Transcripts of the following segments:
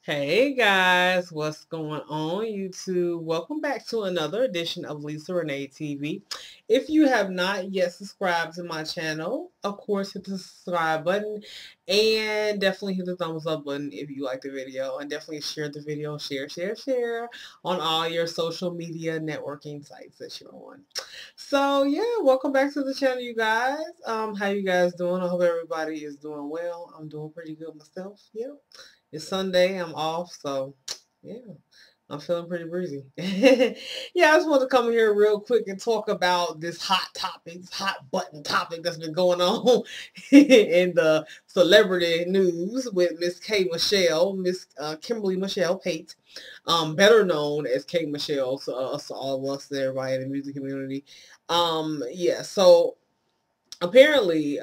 Hey guys, what's going on YouTube? Welcome back to another edition of Lisa Renee TV. If you have not yet subscribed to my channel, of course hit the subscribe button and definitely hit the thumbs up button if you like the video, and definitely share the video, share on all your social media networking sites that you're on. So yeah, welcome back to the channel, you guys. How you guys doing? I hope everybody is doing well. I'm doing pretty good myself. Yeah. It's Sunday. I'm off, so yeah, I'm feeling pretty breezy. Yeah, I just want to come here real quick and talk about this hot button topic that's been going on in the celebrity news with Miss K.Michelle, Miss Kimberly Michelle Pate, better known as K.Michelle to us, all of us, everybody in the music community. Yeah, so apparently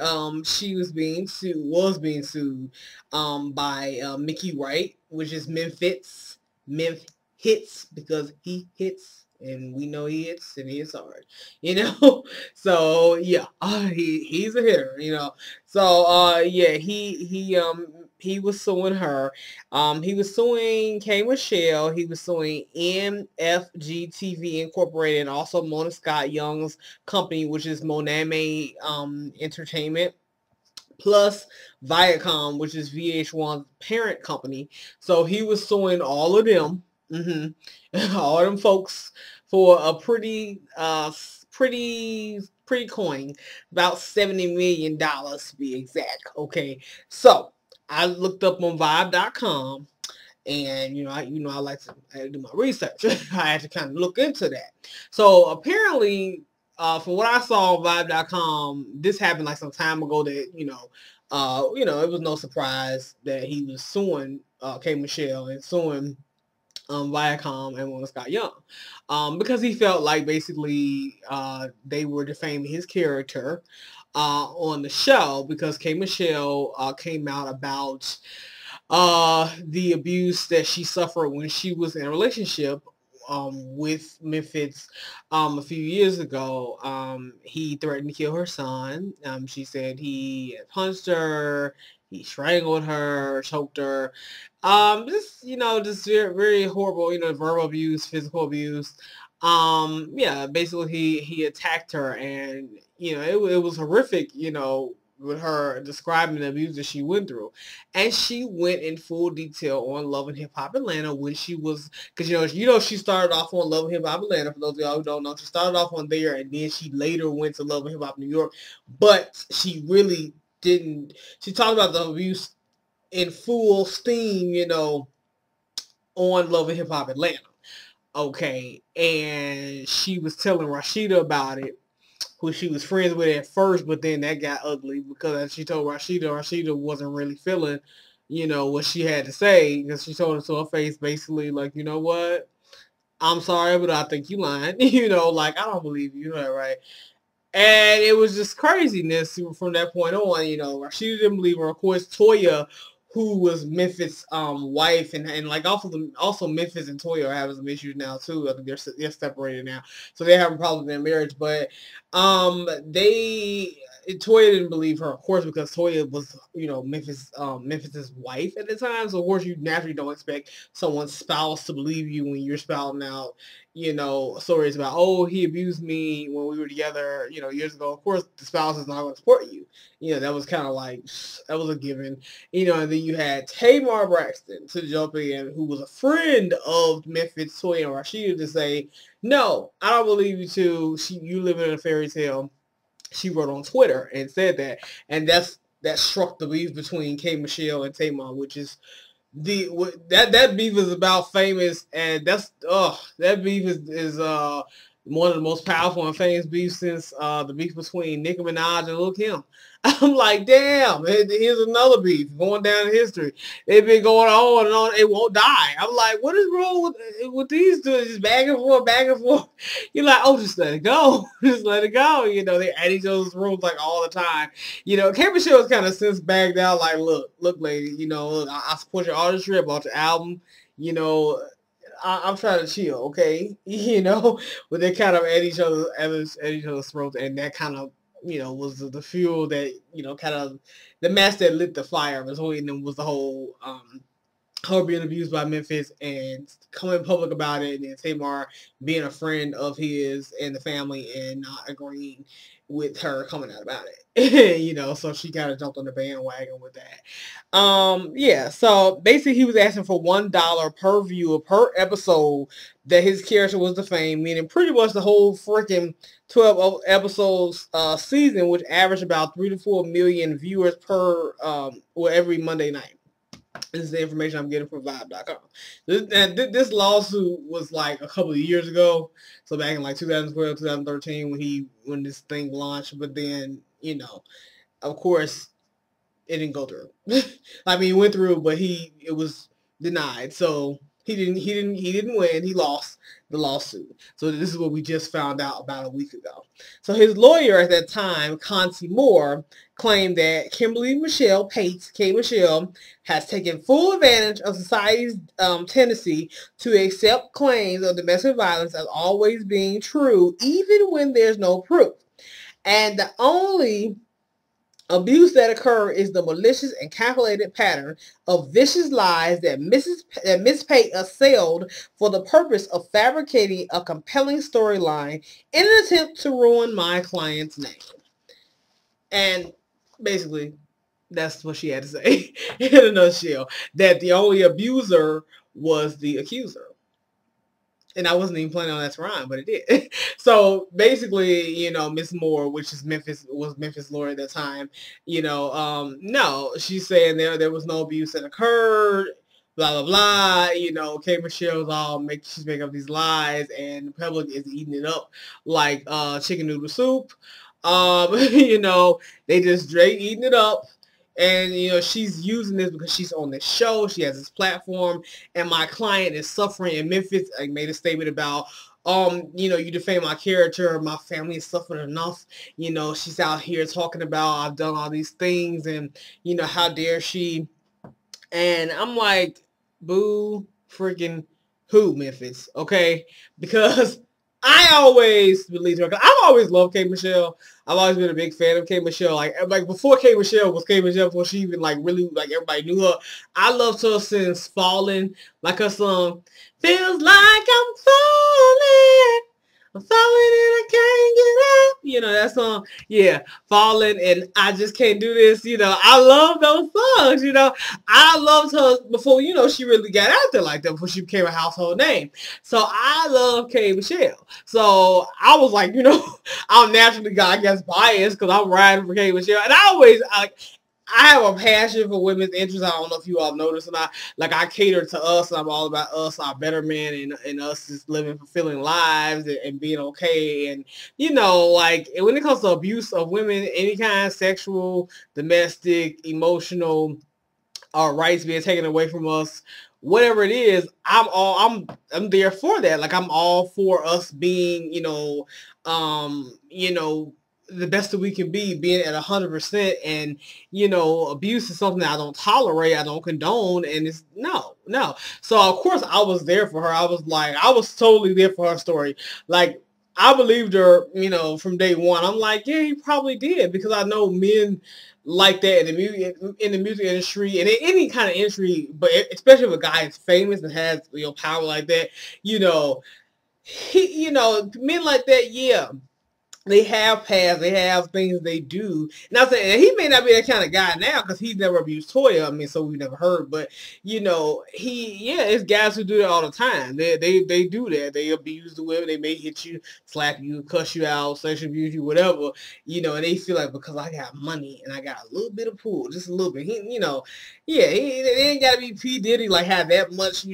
she was being sued by Mickey Wright, which is Memphitz, because he hits and we know he hits and he hits hard, so yeah, he's a hitter, so yeah, he was suing her. He was suing K.Michelle. He was suing MFG Incorporated, and also Mona Scott Young's company, which is Moname Entertainment, plus Viacom, which is VH1's parent company. So he was suing all of them, all of them folks, for a pretty coin, about $70 million to be exact. Okay, so I looked up on Vibe.com, and I like to do my research. I had to kind of look into that. So apparently, from what I saw on Vibe.com, this happened like some time ago. That it was no surprise that he was suing K.Michelle and suing Viacom and Mona Scott Young, because he felt like basically they were defaming his character on the show, because K.Michelle came out about the abuse that she suffered when she was in a relationship with Memphitz a few years ago. He threatened to kill her son. She said he punched her, he strangled her, choked her. Just very, very horrible, verbal abuse, physical abuse. Yeah, basically he attacked her, and it was horrific, with her describing the abuse that she went through. And she went in full detail on Love and Hip Hop Atlanta when she was, because she started off on Love and Hip Hop Atlanta. For those of y'all who don't know, she started off on there, and then she later went to Love and Hip Hop New York. But she really didn't. She talked about the abuse in full steam, on Love and Hip Hop Atlanta. Okay, and she was telling Rashida about it, who she was friends with at first, but then that got ugly, because as she told Rashida wasn't really feeling, what she had to say, because she told her to her face basically like, you know what, I'm sorry, but I think you lying. Like, I don't believe you, right? And it was just craziness from that point on. Rashida didn't believe her. Of course, Toya, who was Memphis' wife, and like also Memphis and Toya are having some issues now too. I think they're separated now, so they're having problems in their marriage. But Toya didn't believe her, of course, because Toya was Memphis's wife at the time. So of course you naturally don't expect someone's spouse to believe you when you're spouting out stories about, oh, he abused me when we were together, years ago. Of course, the spouse is not going to support you. That was kind of like, that was a given. And then you had Tamar Braxton to jump in, who was a friend of Memphis, Toya, and Rashida, to say, no, I don't believe you too. You live in a fairy tale. She wrote on Twitter and said that. And that struck the beef between K.Michelle and Tamar, which is that beef is about famous, and that beef is one of the most powerful and famous beefs since the beef between Nicki Minaj and Lil Kim. I'm like, damn, here's another beef going down in history. They've been going on and on. It won't die. I'm like, what is wrong with these two? Just back and forth, back and forth. You're like, oh, just let it go. Just let it go. They at each other's rooms like all the time. K.Michelle was kind of since bagged out, like, look, lady, look, I support your artistry, about your album, I'm trying to chill, okay, but they kind of at each other's throats, and that kind of, was the fuel that, kind of the match that lit the fire between them, was the whole her being abused by Memphitz and coming public about it, and then Tamar being a friend of his and the family and not agreeing with her coming out about it. So she kind of jumped on the bandwagon with that. Yeah, so basically he was asking for $1 per viewer per episode that his character was defamed, meaning pretty much the whole freaking 12 episodes season, which averaged about 3 to 4 million viewers per every Monday night. This is the information I'm getting from Vibe.com. This lawsuit was like a couple of years ago, so back in like 2012, 2013 when this thing launched. But then of course, it didn't go through. I mean, it went through, but it was denied. So he didn't win. He lost the lawsuit. So this is what we just found out about a week ago. So his lawyer at that time, Conti Moore, claimed that K.Michelle Pates, K.Michelle, has taken full advantage of society's tendency to accept claims of domestic violence as always being true, even when there's no proof. And the only abuse that occur is the malicious and calculated pattern of vicious lies that Miss Pate assailed for the purpose of fabricating a compelling storyline in an attempt to ruin my client's name. And basically, that's what she had to say in a nutshell. That the only abuser was the accuser. And I wasn't even planning on that to rhyme, but it did. So basically, Miss Moore, which is Memphitz lawyer at that time, no, she's saying there was no abuse that occurred, blah, blah, blah. K.Michelle's she's making up these lies, and the public is eating it up like chicken noodle soup. They just straight eating it up. And, she's using this because she's on this show. She has this platform. And my client is suffering. And Memphitz made a statement about, you defame my character. My family has suffered enough. She's out here talking about I've done all these things. And, how dare she? And I'm like, boo freaking who, Memphitz? Okay? Because I always believed her. I've always loved K.Michelle. I've always been a big fan of K.Michelle. Like before K.Michelle was K.Michelle, before she even really everybody knew her. I loved her since Falling. Like her song, feels like I'm falling. I'm falling and I can't get up. That song. Yeah, Falling and I Just Can't Do This. I love those songs. I loved her before, she really got out there like that, before she became a household name. So I love K.Michelle. So I was like, I'm naturally, I guess, biased because I'm riding for K.Michelle. And I have a passion for women's interests. I don't know if you all noticed or not. Like, I cater to us. I'm all about us, our betterment, and us just living fulfilling lives and being okay. And, when it comes to abuse of women, any kind, sexual, domestic, emotional, rights being taken away from us, whatever it is, I'm there for that. Like, I'm all for us being, the best that we can be, being at 100%. And, abuse is something that I don't tolerate, I don't condone, and it's no. So of course I was there for her. I was totally there for her story. Like, I believed her, from day one. I'm like, yeah, he probably did, because I know men like that in the music industry and in any kind of industry, but especially if a guy is famous and has power like that, men like that, yeah. They have paths, they have things they do. Now, he may not be that kind of guy now because he's never abused Toya. I mean, so we've never heard. But, it's guys who do that all the time. They do that. They abuse the women. They may hit you, slap you, cuss you out, sexually abuse you, whatever. And they feel like because I got money and I got a little bit of pull, just a little bit. They ain't got to be P. Diddy, like, have that much,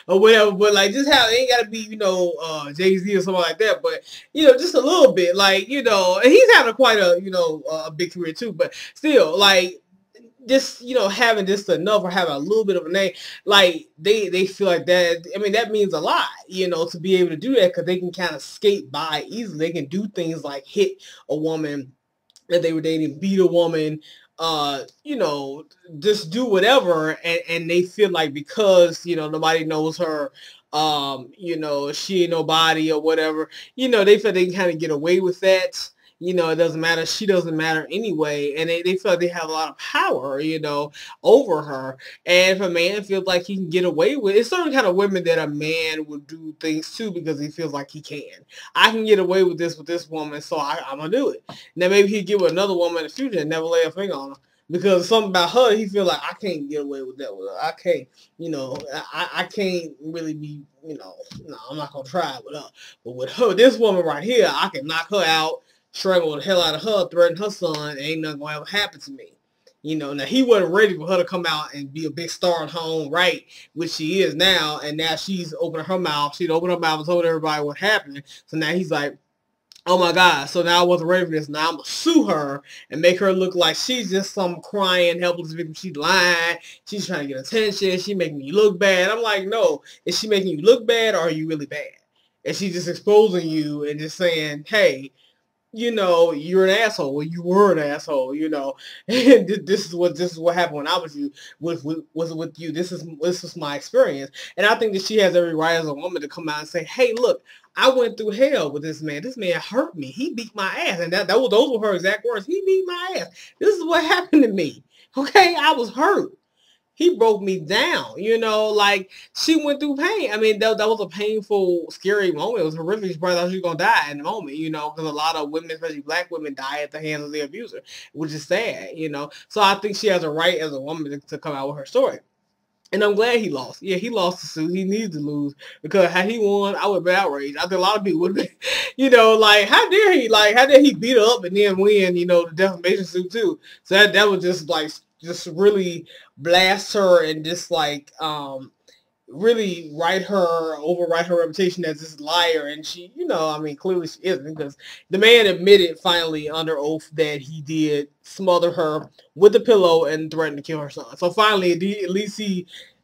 or whatever. But, like, just have, it ain't got to be, Jay-Z or something like that. But, just a little bit, like, and he's having quite a big career too, but still, like, just, having just enough or having a little bit of a name, like, they feel like that. I mean, that means a lot, to be able to do that, because they can kind of skate by easily. They can do things like hit a woman that they were dating, beat a woman, just do whatever, and they feel like because, nobody knows her, she ain't nobody or whatever, they feel they can kind of get away with that, You know, it doesn't matter. She doesn't matter anyway. And they feel like they have a lot of power, you know, over her. And if a man feels like he can get away with it, it's certain kind of women that a man would do things to because he feels like he can. I can get away with this woman, so I'm going to do it. Now, maybe he'd get with another woman in the future and never lay a finger on her. Because something about her, he feel like, I can't get away with that with her. I can't, you know, I can't really be, you know, no, I'm not going to try it with her. But with her, this woman right here, I can knock her out, strangle the hell out of her, threaten her son, ain't nothing going to ever happen to me. You know, now he wasn't ready for her to come out and be a big star in her own right, which she is now. And now she's opening her mouth. She'd opened her mouth and told everybody what happened. So now he's like, oh my God, so now I wasn't ready for this. Now I'm going to sue her and make her look like she's just some crying, helpless victim. She's lying. She's trying to get attention. She making you look bad. I'm like, no. Is she making you look bad or are you really bad? Is she just exposing you and just saying, hey, you know, you're an asshole. Well, you were an asshole, you know. And this is what happened when I was with you. This is my experience. And I think that she has every right as a woman to come out and say, hey, look, I went through hell with this man. This man hurt me. He beat my ass. And those were her exact words. He beat my ass. This is what happened to me. Okay, I was hurt. He broke me down, you know, like she went through pain. I mean, that was a painful, scary moment. It was horrific. She probably thought she was going to die in the moment, you know, because a lot of women, especially black women, die at the hands of the abuser, which is sad, you know. So I think she has a right as a woman to come out with her story. And I'm glad he lost. Yeah, he lost the suit. He needs to lose because had he won, I would have been outraged. I think a lot of people would have been, you know, like, how dare he? Like, how dare he beat her up and then win, you know, the defamation suit too? So that was just like, just really blast her and just like really overwrite her reputation as this liar. And she, you know, I mean, clearly she isn't, because the man admitted finally under oath that he did smother her with a pillow and threatened to kill her son. So finally, at least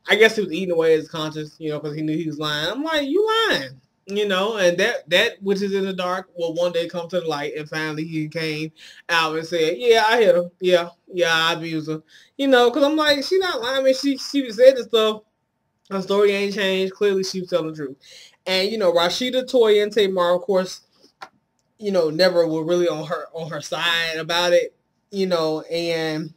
I guess he was eating away his conscience, you know, because he knew he was lying. I'm like, you lying. You know, and that which is in the dark will one day come to the light. And finally he came out and said, yeah, I hit her. Yeah, I abused her. You know, because I'm like, she not lying. I mean, she said this stuff. Her story ain't changed. Clearly she was telling the truth. And, you know, Rashida, Toya, and Tamar, of course, you know, never were really on her side about it. You know, and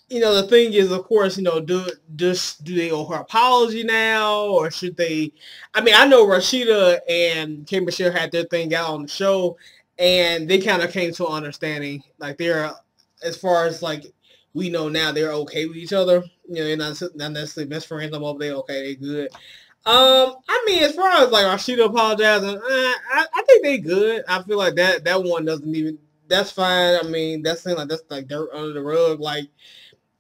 you know, the thing is, of course, you know, do they owe her apology now, or should they? I mean, I know Rashida and K.Michelle had their thing out on the show, and they kind of came to an understanding. Like, they're, as far as like we know now, they're okay with each other. You know, they're not necessarily best friends. I'm over there, okay, they good. I mean, as far as like Rashida apologizing, I think they good. I feel like that one doesn't even. That's fine. I mean, that seems like that's like dirt under the rug, like.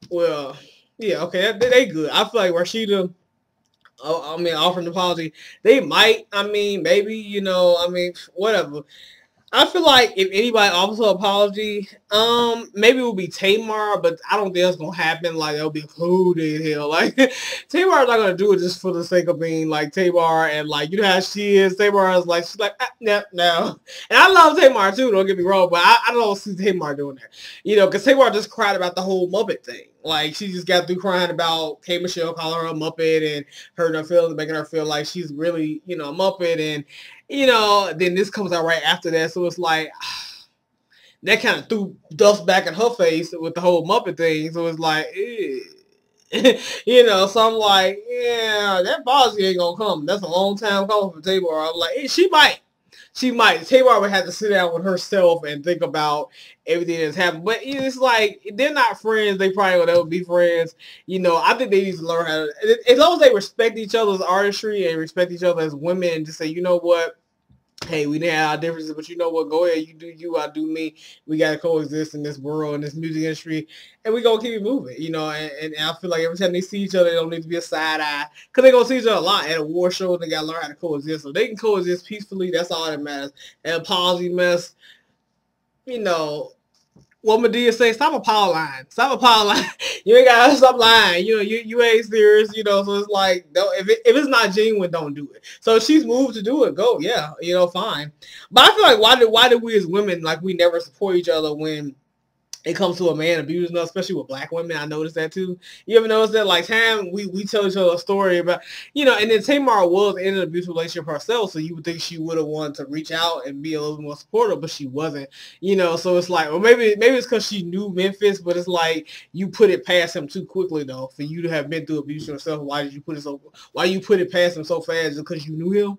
Well, yeah, okay, they good. I feel like Rashida, I mean, offering an apology, they might, I mean, maybe, you know, I mean, whatever. I feel like if anybody offers an apology, maybe it will be Tamar, but I don't think that's gonna happen. Like, they'll be included in hell. Like, Tamar's not gonna do it just for the sake of being like Tamar, and like, you know how she is. Tamar is like, she's like, no. And I love Tamar too. Don't get me wrong, but I don't see Tamar doing that. You know, because Tamar just cried about the whole Muppet thing. Like, she just got through crying about K.Michelle calling her a Muppet and hurting her feelings, making her feel like she's really, you know, a Muppet. And, you know, then this comes out right after that. So it's like, that kind of threw dust back in her face with the whole Muppet thing. So it's like, you know, so I'm like, yeah, that apology ain't going to come. That's a long time coming from Tamar. I'm like, she might. Tamar would have to sit down with herself and think about everything that's happened. But it's like, they're not friends. They probably would ever be friends. You know, I think they need to learn how to, as long as they respect each other's artistry and respect each other as women, and just say, you know what? Hey, we didn't have our differences, but you know what? Go ahead. You do you, I do me. We got to coexist in this world, in this music industry, and we going to keep it moving, you know, and I feel like every time they see each other, they don't need to be a side eye, because they're going to see each other a lot at a war show, and they got to learn how to coexist. So they can coexist peacefully. That's all that matters. And apology mess, you know, what Medea say, stop a power line. Stop a power line. You ain't got to stop lying. You know, you ain't serious, you know, so it's like, if it's not genuine, don't do it. So if she's moved to do it, go, yeah, you know, fine. But I feel like, why do we as women, like, we never support each other when it comes to a man abusing us, especially with black women. I noticed that too. You ever notice that? Like, time we tell each other a story about, you know, and then Tamar was in an abusive relationship herself, so you would think she would have wanted to reach out and be a little more supportive, but she wasn't. You know, so it's like, well, maybe it's because she knew Memphitz, but it's like you put it past him too quickly, though. For you to have been through abuse yourself, why you put it past him so fast? Just because you knew him?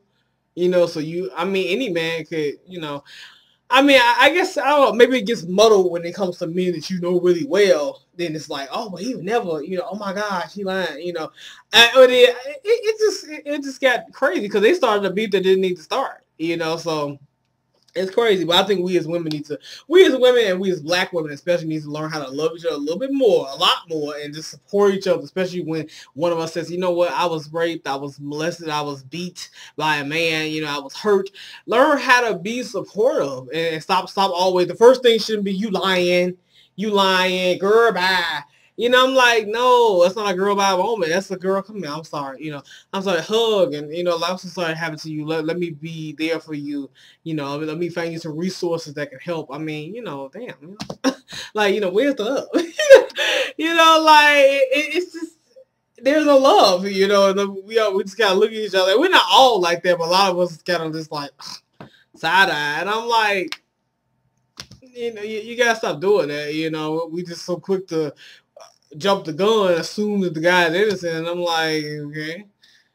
You know, so I mean, any man could, you know. I mean, I guess, I don't know, maybe it gets muddled when it comes to men that you know really well. Then it's like, oh, but he would never, you know, oh my gosh, he lying, you know. But it just got crazy because they started a beef that didn't need to start, you know, so it's crazy. But I think we as women and we as black women especially need to learn how to love each other a little bit more, a lot more, and just support each other, especially when one of us says, you know what, I was raped, I was molested, I was beat by a man, you know, I was hurt. Learn how to be supportive and stop always. The first thing shouldn't be you lying, girl, bye. You know, I'm like, no, that's not a girl by a moment. That's a girl, come here, I'm sorry, you know, I'm sorry, hug, and, you know, I'm so sorry happened to you. Let me be there for you. You know, let me find you some resources that can help. I mean, you know, damn, you know, like, you know, where's the love? You know, like, it's just, there's a love, you know, and we just gotta look at each other. We're not all like that, but a lot of us kind of just like side eye, and I'm like, you know, you gotta stop doing that. You know, we just so quick to jump the gun, assume that the guy's innocent, and I'm like, okay.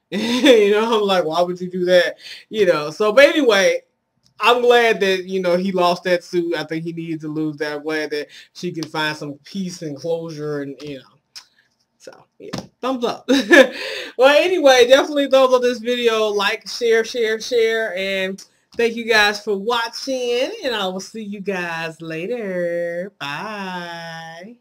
You know, I'm like, why would you do that? You know, so, but anyway, I'm glad that, you know, he lost that suit. I think he needed to lose that. I'm glad that she can find some peace and closure, and, you know, so, yeah, thumbs up. Well, anyway, definitely thumbs up this video. Like, share, and thank you guys for watching, and I will see you guys later. Bye.